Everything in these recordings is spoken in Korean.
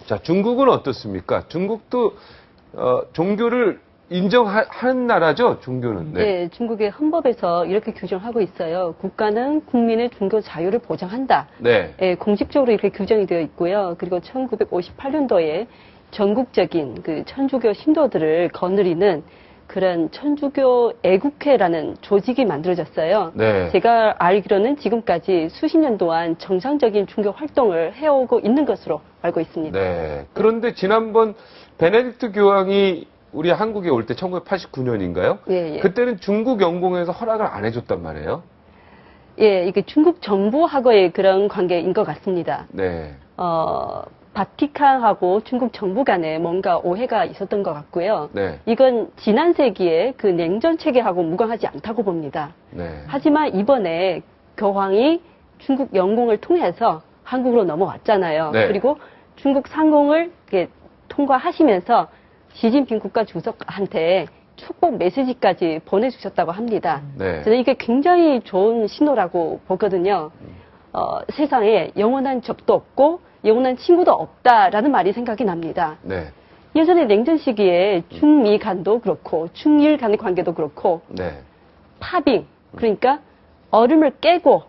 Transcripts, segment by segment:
자, 중국은 어떻습니까? 중국도 종교를 인정하는 나라죠, 종교는. 네. 네, 중국의 헌법에서 이렇게 규정하고 있어요. 국가는 국민의 종교 자유를 보장한다. 네. 예, 공식적으로 이렇게 규정이 되어 있고요. 그리고 1958년도에 전국적인 그 천주교 신도들을 거느리는 그런 천주교 애국회라는 조직이 만들어졌어요. 네. 제가 알기로는 지금까지 수십 년 동안 정상적인 종교 활동을 해오고 있는 것으로 알고 있습니다. 네. 그런데 지난번 베네딕트 교황이 우리 한국에 올 때 1989년인가요? 예, 예. 그때는 중국 영공에서 허락을 안 해줬단 말이에요. 예, 이게 중국 정부하고의 그런 관계인 것 같습니다. 네. 바티칸하고 중국 정부 간에 뭔가 오해가 있었던 것 같고요. 네. 이건 지난 세기에 그 냉전 체계하고 무관하지 않다고 봅니다. 네. 하지만 이번에 교황이 중국 영공을 통해서 한국으로 넘어왔잖아요. 네. 그리고 중국 상공을 이렇게 통과하시면서 시진핑 국가 주석한테 축복 메시지까지 보내주셨다고 합니다. 네. 저는 이게 굉장히 좋은 신호라고 보거든요. 세상에 영원한 적도 없고 영원한 친구도 없다라는 말이 생각이 납니다. 네. 예전에 냉전 시기에 중미 간도 그렇고 중일 간의 관계도 그렇고 네. 파빙, 그러니까 얼음을 깨고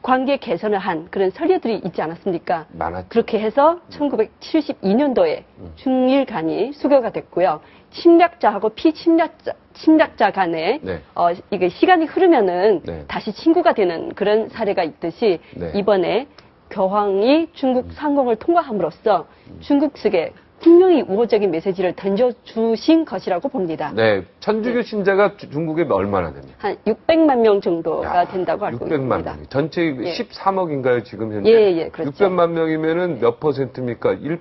관계 개선을 한 그런 선례들이 있지 않았습니까? 많았죠. 그렇게 해서 1972년도에 중일 간이 수교가 됐고요. 침략자하고 피침략자 간에 네. 이게 시간이 흐르면은 네. 다시 친구가 되는 그런 사례가 있듯이 네. 이번에 교황이 중국 상공을 통과함으로써 중국 측에 분명히 우호적인 메시지를 던져주신 것이라고 봅니다. 네. 천주교 신자가 중국에 얼마나 됩니까? 한 600만 명 정도가 야, 된다고 알고 600만 있습니다. 명. 전체 예. 13억인가요, 지금 현재? 예, 예, 그렇죠. 600만 명이면은 몇 퍼센트입니까? 1억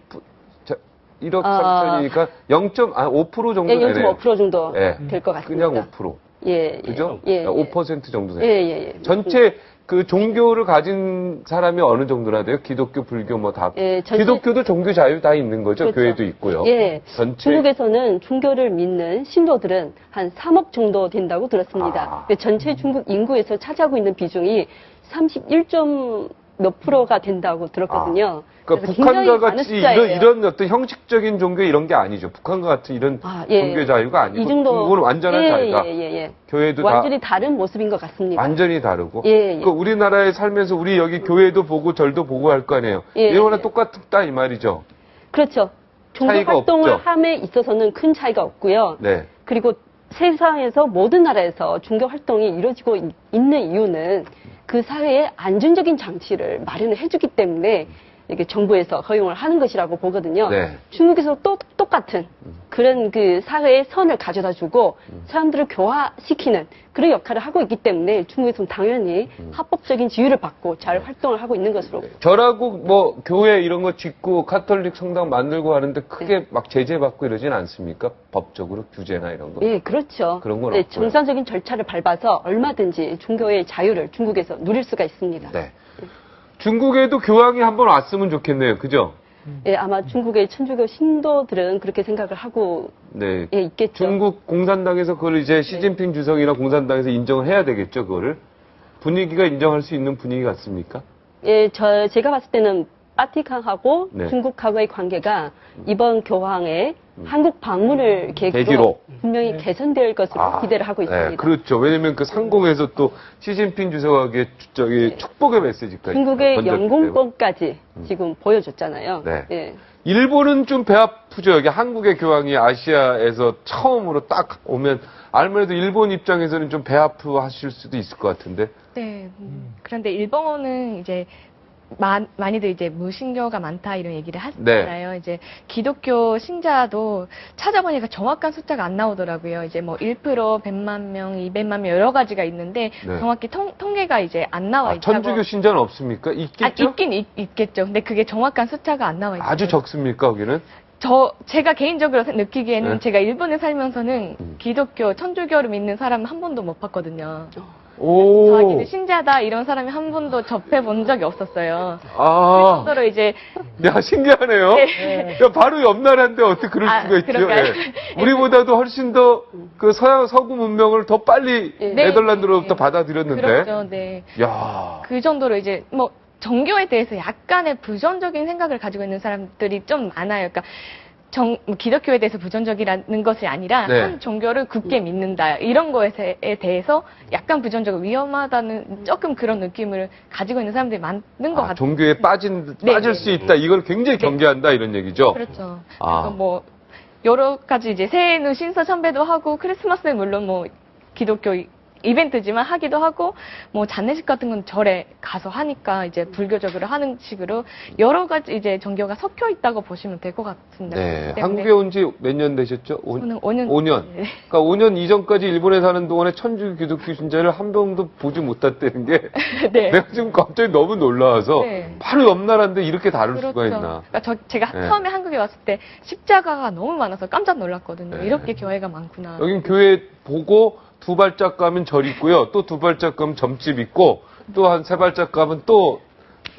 3천이니까 0.5% 정도 예, 되네요. 0.5% 정도 예. 될 것 같습니다. 그냥 5%. 예, 그죠? 예, 예. 5% 정도 예, 돼요. 예, 예. 전체 그 종교를 가진 사람이 어느 정도나 돼요? 기독교, 불교 뭐 다. 예, 전체- 기독교도 종교 자유 다 있는 거죠? 그렇죠. 교회도 있고요. 예. 전체 중국에서는 종교를 믿는 신도들은 한 3억 정도 된다고 들었습니다. 아. 전체 중국 인구에서 차지하고 있는 비중이 31점 몇 프로가 된다고 들었거든요. 그러니까 그래서 굉장히 북한과 많은 같이 숫자예요. 이런 어떤 형식적인 종교 이런 게 아니죠. 북한과 같은 이런 예. 종교 자유가 아니고 이 정도 중국은 완전한 자유다. 예. 교회도 완전히 다 다른 모습인 것 같습니다. 완전히 다르고. 예. 그러니까 우리나라에 살면서 우리 여기 교회도 보고 절도 보고 할 거 아니에요. 예, 이거나 예. 똑같다 이 말이죠. 그렇죠. 종교 차이가 활동을 없죠. 함에 있어서는 큰 차이가 없고요. 네. 그리고 세상에서 모든 나라에서 종교 활동이 이루어지고 있는 이유는 그 사회에 안전적인 장치를 마련을 해주기 때문에 이게 정부에서 허용을 하는 것이라고 보거든요. 네. 중국에서 또 똑같은 그런 그 사회의 선을 가져다 주고 사람들을 교화시키는 그런 역할을 하고 있기 때문에 중국에서는 당연히 합법적인 지위를 받고 잘 활동을 하고 있는 것으로. 절하고 뭐 교회 이런 거 짓고 카톨릭 성당 만들고 하는데 크게 막 제재받고 이러진 않습니까? 법적으로 규제나 이런 거. 예, 그렇죠. 그런 건 네, 없고요. 정상적인 절차를 밟아서 얼마든지 종교의 자유를 중국에서 누릴 수가 있습니다. 네. 중국에도 교황이 한번 왔으면 좋겠네요. 그죠? 예, 아마 중국의 천주교 신도들은 그렇게 생각을 하고 네. 예, 있겠죠. 중국 공산당에서 그걸 이제 시진핑 주석이나 공산당에서 인정을 해야 되겠죠, 그거를. 분위기가 인정할 수 있는 분위기 같습니까? 예, 제가 봤을 때는 바티칸하고 네. 중국하고의 관계가 이번 교황의 한국 방문을 계기로 계기로. 분명히 개선될 것으로 기대를 하고 있습니다. 네, 그렇죠. 왜냐면 그 상공에서 또 시진핑 주석에게 저기 축복의 메시지까지. 중국의 던졌기 때문에. 영공권까지 지금 보여줬잖아요. 네. 예. 일본은 좀 배 아프죠. 여기 한국의 교황이 아시아에서 처음으로 딱 오면 아무래도 일본 입장에서는 좀 배 아프하실 수도 있을 것 같은데. 네. 그런데 일본은 이제 많이들 이제 무신교가 많다 이런 얘기를 하잖아요. 이제 기독교 신자도 찾아보니까 정확한 숫자가 안 나오더라고요. 이제 뭐 1%, 100만 명, 200만 명 여러 가지가 있는데 네. 정확히 통계가 이제 안 나와 있다고. 천주교 신자는 없습니까? 있겠죠? 있긴 있겠죠. 근데 그게 정확한 숫자가 안 나와 있어요. 아주 적습니까, 거기는? 제가 개인적으로 느끼기에는 네. 제가 일본에 살면서는 기독교, 천주교를 믿는 사람 한 번도 못 봤거든요. 오. 자기는 신자다 이런 사람이 한 번도 접해본 적이 없었어요. 그 아. 정도로 이제 야, 신기하네요. 네. 야, 바로 옆 나라인데 어떻게 그럴 아, 수가 있죠? 그럴까요? 예. 우리보다도 훨씬 더 그 서구 문명을 더 빨리 네. 네덜란드로부터 받아들였는데. 그렇죠, 네. 야. 그 정도로 이제 뭐 종교에 대해서 약간의 부정적인 생각을 가지고 있는 사람들이 좀 많아요. 그러니까 기독교에 대해서 부정적이라는 것이 아니라 네. 한 종교를 굳게 믿는다 이런 거에 대해서 약간 부정적이고 위험하다는 조금 그런 느낌을 가지고 있는 사람들이 많은 것 같아요. 종교에 빠질 수 있다. 이걸 굉장히 경계한다 이런 얘기죠. 그렇죠. 아. 그래서 뭐 여러 가지 이제 새해에는 신사 참배도 하고 크리스마스는 물론 뭐 기독교 이벤트지만 하기도 하고 뭐 장례식 같은 건 절에 가서 하니까 이제 불교적으로 하는 식으로 여러 가지 이제 종교가 섞여 있다고 보시면 될 것 같습니다. 네. 때문에 한국에 온 지 몇 년 되셨죠? 저는 5년. 5년. 네. 그러니까 5년 이전까지 일본에 사는 동안에 천주교 기독교 신자를 한 명도 보지 못했다는 게 네. 내가 지금 갑자기 너무 놀라워서 네. 바로 옆 나라인데 이렇게 다를 수가 그렇죠. 있나. 그러니까 제가 네. 처음에 한국에 왔을 때 십자가가 너무 많아서 깜짝 놀랐거든요. 네. 이렇게 교회가 많구나. 여긴 교회 보고 두 발짝 가면 절 있고요. 또 두 발짝 가면 점집 있고 또 한 세 발짝 가면 또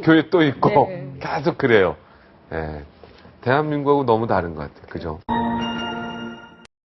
교회 또 있고 네. 계속 그래요. 예. 대한민국하고 너무 다른 것 같아요. 그죠?